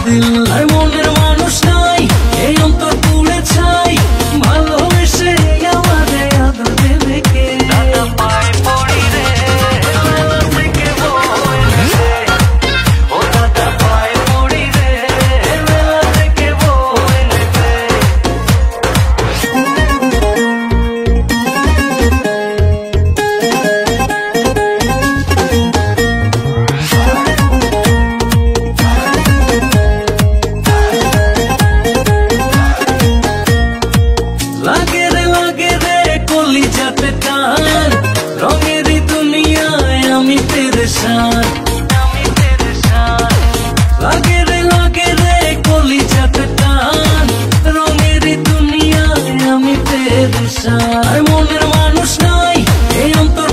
দিল আর মনের মানুষ নাই এই অন্তর পুড়ে ছাই ভালোবেসে আমারে আদর দেবে কে দাদা পায়ে পড়ি রে বেলা থেকে বইলে ও দাদা পায়ে পড়ি রে বেলা থেকে বইলে লাগে রে কলিজাতে টান রঙেরই দুনিয়ায় আমি পেরেশান লাগে রে কলিজাতে টান রঙেরই দুনিয়ায় আমি পেরেশান আর মনের মানুষ নাই এই অন্তর